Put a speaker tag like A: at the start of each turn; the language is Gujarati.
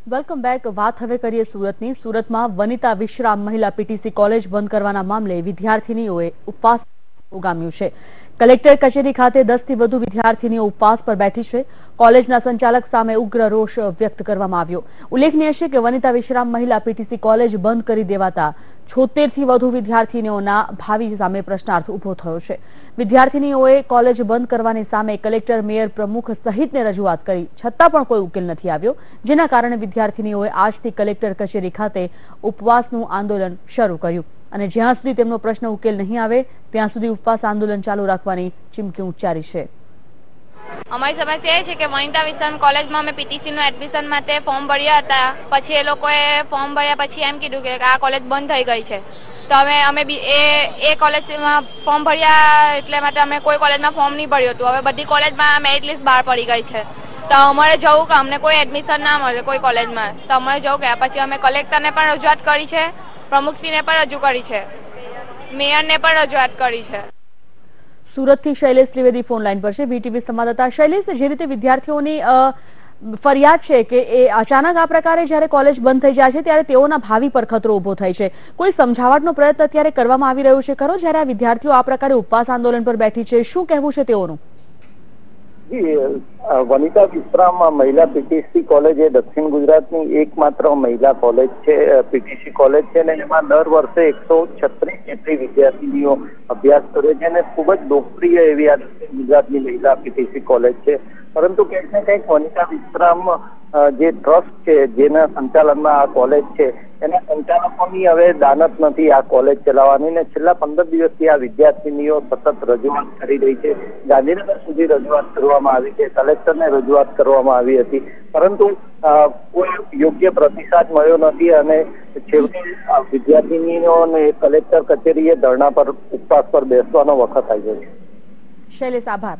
A: Welcome back. વાત હવે કરીએ સુરતની. સુરતમાં વનિતા વિશ્રામ મહિલા પીટીસી કોલેજ બંધ કરવાના મામલે વિદ્યાર્થીનીઓએ ઉપવાસ ઉગામ્યું છે. કલેક્ટર કચેરી ખાતે 10 થી વધુ વિદ્યાર્થીનીઓ ઉપવાસ પર બેઠી છે. કોલેજના સંચાલક સામે ઉગ્ર રોષ વ્યક્ત કરવામાં આવ્યો. ઉલ્લેખનીય છે કે વનિતા વિશ્રામ મહિલા પીટીસી કોલેજ બંધ કરી દેવાતા 76 થી વધુ વિદ્યાર્થીનીઓના ભાવિ સામે પ્રશ્નાર્થ ઉભો થયો છે. વિદ્યાર્થીનીઓએ કોલેજ બંધ કરવાની સામે કલેક્ટર, મેયર, પ્રમુખ સહિતને રજૂઆત કરી, છતાં પણ કોઈ ઉકેલ નથી આવ્યો, જેના કારણે વિદ્યાર્થીનીઓએ આજથી કલેક્ટર કચેરી ખાતે ઉપવાસનું આંદોલન શરૂ કર્યું અને જ્યાં સુધી તેમનો પ્રશ્ન ઉકેલ નહીં આવે ત્યાં સુધી ઉપવાસ આંદોલન ચાલુ રાખવાની ચીમકી ઉચ્ચારી છે.
B: અમારી સમસ્યા એ છે કે વનિતા વિશ્રામ કોલેજમાં અમે પીટીસી નું એડમિશન માટે ફોર્મ ભર્યા હતા. પછી એ લોકોએ ફોર્મ ભર્યા પછી એમ કીધું કે આ કોલેજ બંધ થઈ ગઈ છે. તો અમે એ કોલેજમાં ફોર્મ ભર્યા એટલે માટે અમે કોઈ કોલેજમાં ફોર્મ નહીં ભર્યું હતું. હવે બધી કોલેજમાં મેરિટ લિસ્ટ બહાર પડી ગઈ છે. તો અમારે જવું કે અમને કોઈ એડમિશન ના મળે કોઈ કોલેજમાં, તો અમારે જવું કે પછી અમે કલેક્ટરને પણ રજૂઆત કરી છે, પ્રમુખશ્રીને પણ રજૂ કરી છે, મેયરને પણ રજૂઆત કરી છે.
A: સુરતથી શૈલેષ ત્રિવેદી ફોન લાઈન પર છે, વીટીવી સંવાદદાતા. શૈલેષ, જે રીતે વિદ્યાર્થીઓની ફરિયાદ છે કે એ અચાનક આ પ્રકારે જ્યારે કોલેજ બંધ થઈ જાય છે ત્યારે તેઓના ભાવિ પર ખતરો ઉભો થાય છે, કોઈ સમજાવટનો પ્રયત્ન અત્યારે કરવામાં આવી રહ્યો છે ખરો? જ્યારે આ વિદ્યાર્થીઓ આ પ્રકારે ઉપવાસ આંદોલન પર બેઠી છે, શું કહેવું છે તેઓનું?
C: વનિતા વિશ્રામ મહિલા પીટીસી કોલેજ એ દક્ષિણ ગુજરાતની એકમાત્ર મહિલા કોલેજ છે, પીટીસી કોલેજ છે, અને એમાં દર વર્ષે 136 જેટલી વિદ્યાર્થીનીઓ અભ્યાસ કરે છે અને ખૂબ જ લોકપ્રિય એવી આ દક્ષિણ ગુજરાતની મહિલા પીટીસી કોલેજ છે. પરંતુ કંઈક ને કંઈક વનિતા વિશ્રામ જે ટ્રસ્ટ છે જેના સંચાલનમાં આ કોલેજ છે એના સંચાલકોની હવે દાનત નથી આ કોલેજ ચલાવવાની, ને છેલ્લા 15 દિવસથી આ વિદ્યાર્થીનીઓ સતત રજૂઆત કરી રહી છે. ગાંધીનગર સુધી રજૂઆત કરવામાં આવી છે, કલેક્ટરને રજૂઆત કરવામાં આવી હતી, પરંતુ કોઈ યોગ્ય પ્રતિસાદ મળ્યો નથી અને છેવટે વિદ્યાર્થીનીઓને કલેક્ટર કચેરીએ ધરણા પર ઉપવાસ પર બેસવાનો વખત આવ્યો છે.
A: શૈલેષ, આભાર.